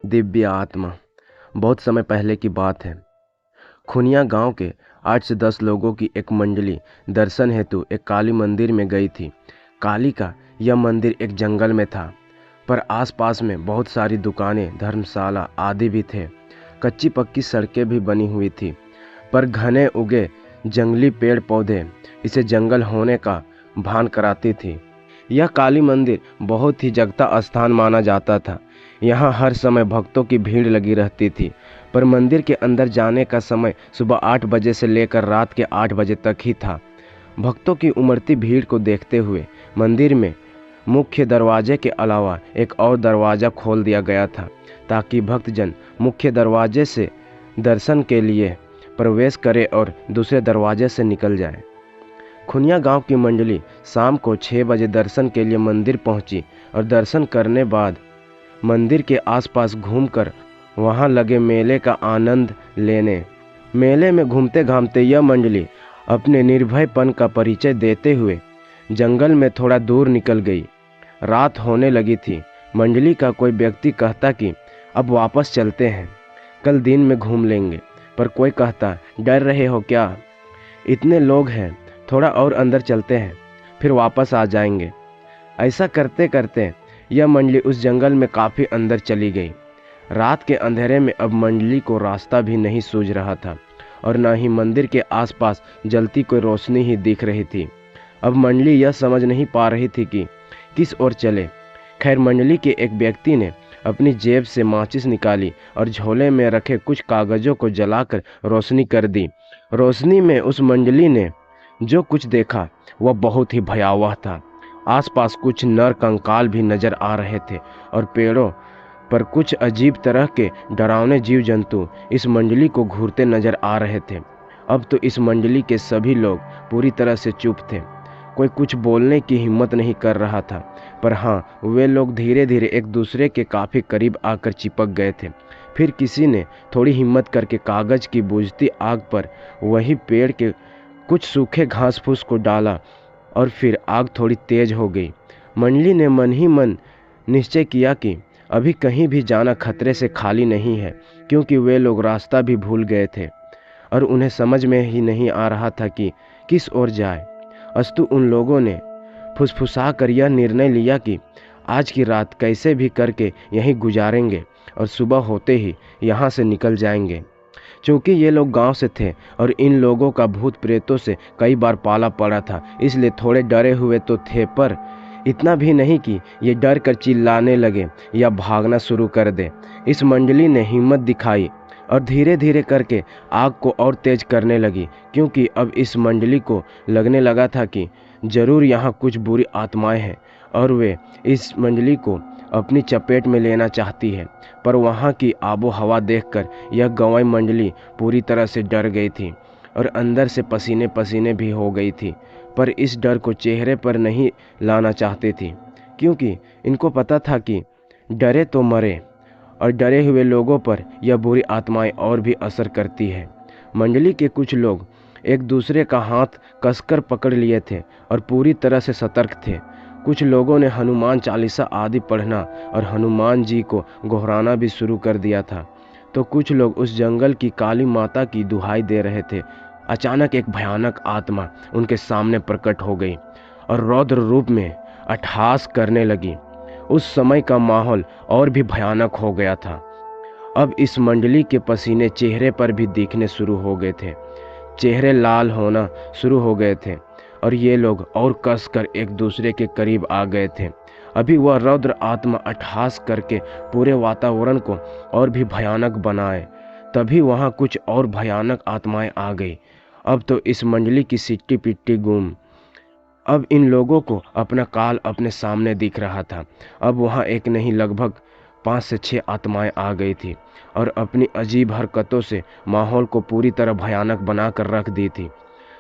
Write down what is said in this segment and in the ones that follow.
दिव्य आत्मा। बहुत समय पहले की बात है। खुनिया गांव के 8 से 10 लोगों की एक मंडली दर्शन हेतु एक काली मंदिर में गई थी। काली का यह मंदिर एक जंगल में था, पर आसपास में बहुत सारी दुकानें, धर्मशाला आदि भी थे। कच्ची पक्की सड़कें भी बनी हुई थी, पर घने उगे जंगली पेड़ पौधे इसे जंगल होने का भान कराती थी। यह काली मंदिर बहुत ही जगता स्थान माना जाता था। यहाँ हर समय भक्तों की भीड़ लगी रहती थी, पर मंदिर के अंदर जाने का समय सुबह 8 बजे से लेकर रात के 8 बजे तक ही था। भक्तों की उमड़ती भीड़ को देखते हुए मंदिर में मुख्य दरवाजे के अलावा एक और दरवाज़ा खोल दिया गया था, ताकि भक्तजन मुख्य दरवाजे से दर्शन के लिए प्रवेश करें और दूसरे दरवाजे से निकल जाए। खुनिया गांव की मंडली शाम को 6 बजे दर्शन के लिए मंदिर पहुंची और दर्शन करने बाद मंदिर के आसपास घूमकर वहां लगे मेले का आनंद लेने। मेले में घूमते घामते यह मंडली अपने निर्भयपन का परिचय देते हुए जंगल में थोड़ा दूर निकल गई। रात होने लगी थी। मंडली का कोई व्यक्ति कहता कि अब वापस चलते हैं, कल दिन में घूम लेंगे, पर कोई कहता डर रहे हो क्या, इतने लोग हैं, थोड़ा और अंदर चलते हैं, फिर वापस आ जाएंगे। ऐसा करते करते यह मंडली उस जंगल में काफ़ी अंदर चली गई। रात के अंधेरे में अब मंडली को रास्ता भी नहीं सूझ रहा था और न ही मंदिर के आसपास जलती कोई रोशनी ही दिख रही थी। अब मंडली यह समझ नहीं पा रही थी कि किस ओर चले। खैर, मंडली के एक व्यक्ति ने अपनी जेब से माचिस निकाली और झोले में रखे कुछ कागजों को जलाकर रोशनी कर दी। रोशनी में उस मंडली ने जो कुछ देखा वह बहुत ही भयावह था। आसपास कुछ नर कंकाल भी नजर आ रहे थे और पेड़ों पर कुछ अजीब तरह के डरावने जीव जंतु इस मंडली को घूरते नजर आ रहे थे। अब तो इस मंडली के सभी लोग पूरी तरह से चुप थे। कोई कुछ बोलने की हिम्मत नहीं कर रहा था, पर हाँ, वे लोग धीरे धीरे एक दूसरे के काफ़ी करीब आकर चिपक गए थे। फिर किसी ने थोड़ी हिम्मत करके कागज की बुझती आग पर वही पेड़ के कुछ सूखे घास फूस को डाला और फिर आग थोड़ी तेज हो गई। मंडली ने मन ही मन निश्चय किया कि अभी कहीं भी जाना खतरे से खाली नहीं है, क्योंकि वे लोग रास्ता भी भूल गए थे और उन्हें समझ में ही नहीं आ रहा था कि किस ओर जाए। अस्तु उन लोगों ने फुसफुसा कर यह निर्णय लिया कि आज की रात कैसे भी करके यहीं गुजारेंगे और सुबह होते ही यहाँ से निकल जाएंगे। चूँकि ये लोग गांव से थे और इन लोगों का भूत प्रेतों से कई बार पाला पड़ा था, इसलिए थोड़े डरे हुए तो थे, पर इतना भी नहीं कि ये डर कर चिल्लाने लगे या भागना शुरू कर दे। इस मंडली ने हिम्मत दिखाई और धीरे धीरे करके आग को और तेज करने लगी, क्योंकि अब इस मंडली को लगने लगा था कि जरूर यहाँ कुछ बुरी आत्माएं हैं और वे इस मंडली को अपनी चपेट में लेना चाहती है। पर वहाँ की आबो हवा देखकर यह गंवाई मंडली पूरी तरह से डर गई थी और अंदर से पसीने पसीने भी हो गई थी, पर इस डर को चेहरे पर नहीं लाना चाहती थी, क्योंकि इनको पता था कि डरे तो मरे और डरे हुए लोगों पर यह बुरी आत्माएं और भी असर करती है। मंडली के कुछ लोग एक दूसरे का हाथ कसकर पकड़ लिए थे और पूरी तरह से सतर्क थे। कुछ लोगों ने हनुमान चालीसा आदि पढ़ना और हनुमान जी को गोहराना भी शुरू कर दिया था, तो कुछ लोग उस जंगल की काली माता की दुहाई दे रहे थे। अचानक एक भयानक आत्मा उनके सामने प्रकट हो गई और रौद्र रूप में अट्टहास करने लगी। उस समय का माहौल और भी भयानक हो गया था। अब इस मंडली के पसीने चेहरे पर भी दिखने शुरू हो गए थे, चेहरे लाल होना शुरू हो गए थे और ये लोग और कसकर एक दूसरे के करीब आ गए थे। अभी वह रौद्र आत्मा अट्टहास करके पूरे वातावरण को और भी भयानक बनाए। तभी वहाँ कुछ और भयानक आत्माएं आ गई। अब तो इस मंडली की सिट्टी पिट्टी गुम। अब इन लोगों को अपना काल अपने सामने दिख रहा था। अब वहाँ एक नहीं, लगभग 5 से 6 आत्माएं आ गई थी और अपनी अजीब हरकतों से माहौल को पूरी तरह भयानक बनाकर रख दी थी।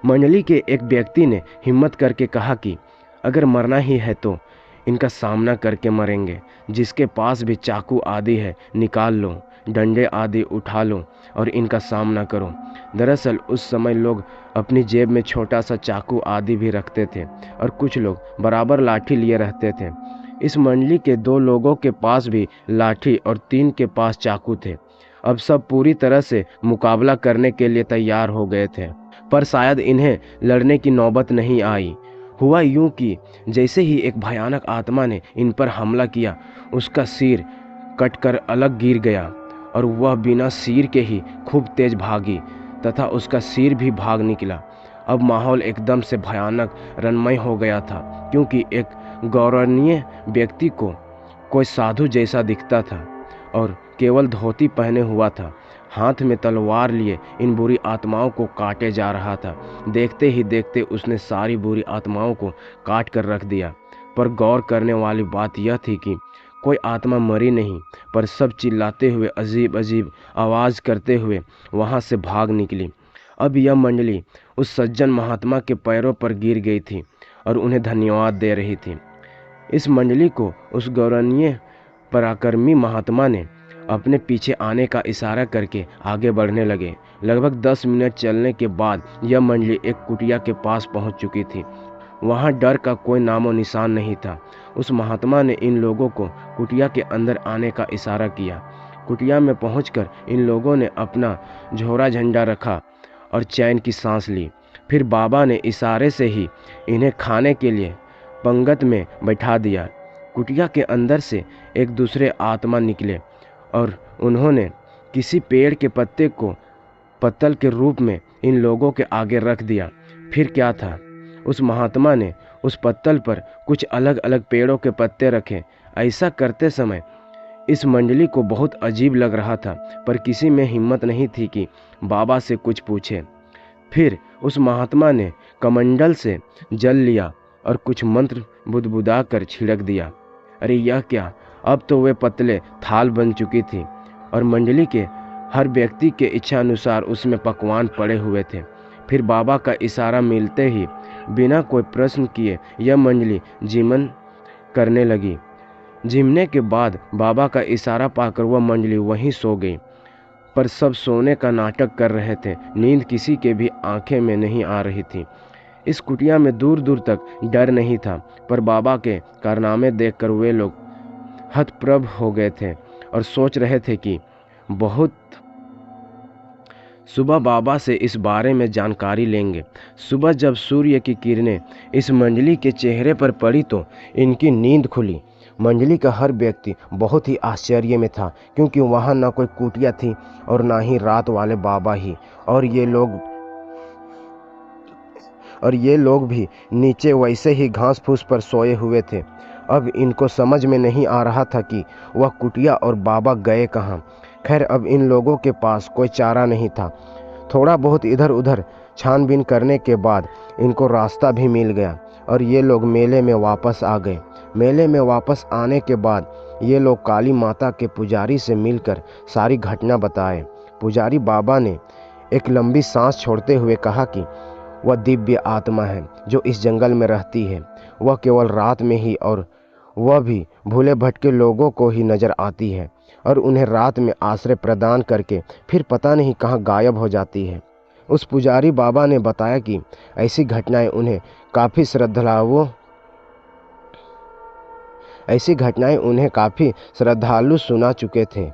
मंडली के एक व्यक्ति ने हिम्मत करके कहा कि अगर मरना ही है तो इनका सामना करके मरेंगे। जिसके पास भी चाकू आदि है निकाल लो, डंडे आदि उठा लो और इनका सामना करो। दरअसल उस समय लोग अपनी जेब में छोटा सा चाकू आदि भी रखते थे और कुछ लोग बराबर लाठी लिए रहते थे। इस मंडली के 2 लोगों के पास भी लाठी और 3 के पास चाकू थे। अब सब पूरी तरह से मुकाबला करने के लिए तैयार हो गए थे, पर शायद इन्हें लड़ने की नौबत नहीं आई। हुआ यूं कि जैसे ही एक भयानक आत्मा ने इन पर हमला किया, उसका सिर कटकर अलग गिर गया और वह बिना सिर के ही खूब तेज भागी तथा उसका सिर भी भाग निकला। अब माहौल एकदम से भयानक रंगमय हो गया था, क्योंकि एक गौरवनीय व्यक्ति को कोई साधु जैसा दिखता था और केवल धोती पहने हुआ था, हाथ में तलवार लिए इन बुरी आत्माओं को काटे जा रहा था। देखते ही देखते उसने सारी बुरी आत्माओं को काट कर रख दिया। पर गौर करने वाली बात यह थी कि कोई आत्मा मरी नहीं, पर सब चिल्लाते हुए अजीब अजीब आवाज़ करते हुए वहाँ से भाग निकली। अब यह मंडली उस सज्जन महात्मा के पैरों पर गिर गई थी और उन्हें धन्यवाद दे रही थी। इस मंडली को उस गौरवनीय पराक्रमी महात्मा ने अपने पीछे आने का इशारा करके आगे बढ़ने लगे। लगभग 10 मिनट चलने के बाद यह मंडली एक कुटिया के पास पहुंच चुकी थी। वहां डर का कोई नामो निशान नहीं था। उस महात्मा ने इन लोगों को कुटिया के अंदर आने का इशारा किया। कुटिया में पहुंचकर इन लोगों ने अपना झोरा झंडा रखा और चैन की सांस ली। फिर बाबा ने इशारे से ही इन्हें खाने के लिए पंगत में बैठा दिया। कुटिया के अंदर से एक दूसरे आत्मा निकले और उन्होंने किसी पेड़ के पत्ते को पत्तल के रूप में इन लोगों के आगे रख दिया। फिर क्या था, उस महात्मा ने उस पत्तल पर कुछ अलग अलग पेड़ों के पत्ते रखे। ऐसा करते समय इस मंडली को बहुत अजीब लग रहा था, पर किसी में हिम्मत नहीं थी कि बाबा से कुछ पूछे। फिर उस महात्मा ने कमंडल से जल लिया और कुछ मंत्र बुदबुदा कर छिड़क दिया। अरे यह क्या! अब तो वे पतले थाल बन चुकी थी और मंडली के हर व्यक्ति के इच्छा अनुसार उसमें पकवान पड़े हुए थे। फिर बाबा का इशारा मिलते ही बिना कोई प्रश्न किए यह मंडली जिमन करने लगी। जिमने के बाद बाबा का इशारा पाकर वह मंडली वहीं सो गई। पर सब सोने का नाटक कर रहे थे। नींद किसी के भी आंखें में नहीं आ रही थी। इस कुटिया में दूर दूर तक डर नहीं था, पर बाबा के कारनामे देखकर वे लोग हतप्रभ हो गए थे और सोच रहे थे कि बहुत सुबह बाबा से इस बारे में जानकारी लेंगे। सुबह जब सूर्य की किरणें इस मंडली के चेहरे पर पड़ी तो इनकी नींद खुली। मंडली का हर व्यक्ति बहुत ही आश्चर्य में था, क्योंकि वहाँ न कोई कुटिया थी और ना ही रात वाले बाबा ही, और ये लोग भी नीचे वैसे ही घास फूस पर सोए हुए थे। अब इनको समझ में नहीं आ रहा था कि वह कुटिया और बाबा गए कहाँ। खैर, अब इन लोगों के पास कोई चारा नहीं था। थोड़ा बहुत इधर उधर छानबीन करने के बाद इनको रास्ता भी मिल गया और ये लोग मेले में वापस आ गए। मेले में वापस आने के बाद ये लोग काली माता के पुजारी से मिलकर सारी घटना बताए। पुजारी बाबा ने एक लंबी सांस छोड़ते हुए कहा कि वह दिव्य आत्मा है जो इस जंगल में रहती है। वह केवल रात में ही, और वह भी भूले भटके लोगों को ही नज़र आती है और उन्हें रात में आश्रय प्रदान करके फिर पता नहीं कहाँ गायब हो जाती है। उस पुजारी बाबा ने बताया कि ऐसी घटनाएं उन्हें काफ़ी श्रद्धालु सुना चुके थे।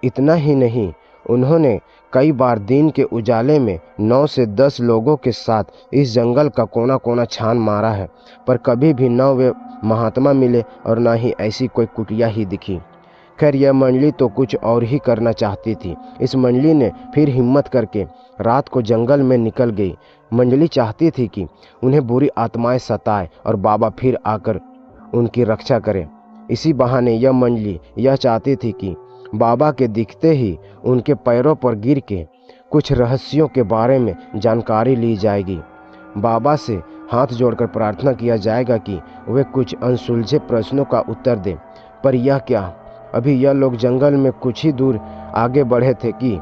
इतना ही नहीं, उन्होंने कई बार दिन के उजाले में 9 से 10 लोगों के साथ इस जंगल का कोना कोना छान मारा है, पर कभी भी न वे महात्मा मिले और न ही ऐसी कोई कुटिया ही दिखी। खैर, यह मंडली तो कुछ और ही करना चाहती थी। इस मंडली ने फिर हिम्मत करके रात को जंगल में निकल गई। मंडली चाहती थी कि उन्हें बुरी आत्माएं सताए और बाबा फिर आकर उनकी रक्षा करें। इसी बहाने यह मंडली यह चाहती थी कि बाबा के दिखते ही उनके पैरों पर गिर के कुछ रहस्यों के बारे में जानकारी ली जाएगी। बाबा से हाथ जोड़कर प्रार्थना किया जाएगा कि वे कुछ अनसुलझे प्रश्नों का उत्तर दें। पर यह क्या, अभी यह लोग जंगल में कुछ ही दूर आगे बढ़े थे कि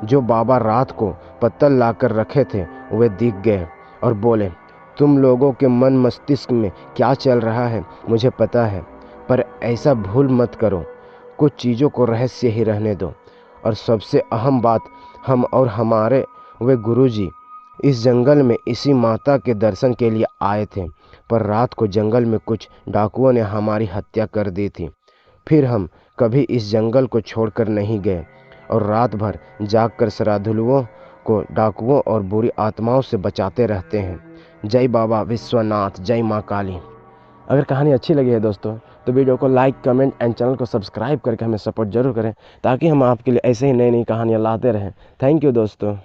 जो बाबा रात को पत्तल लाकर रखे थे वे दिख गए और बोले, तुम लोगों के मन मस्तिष्क में क्या चल रहा है मुझे पता है, पर ऐसा भूल मत करो। कुछ चीज़ों को रहस्य ही रहने दो। और सबसे अहम बात, हम और हमारे वे गुरुजी इस जंगल में इसी माता के दर्शन के लिए आए थे, पर रात को जंगल में कुछ डाकुओं ने हमारी हत्या कर दी थी। फिर हम कभी इस जंगल को छोड़कर नहीं गए और रात भर जागकर श्रद्धालुओं को डाकुओं और बुरी आत्माओं से बचाते रहते हैं। जय बाबा विश्वनाथ, जय माँ काली। अगर कहानी अच्छी लगी है दोस्तों तो वीडियो को लाइक, कमेंट एंड चैनल को सब्सक्राइब करके हमें सपोर्ट जरूर करें, ताकि हम आपके लिए ऐसे ही नई नई कहानियाँ लाते रहें। थैंक यू दोस्तों।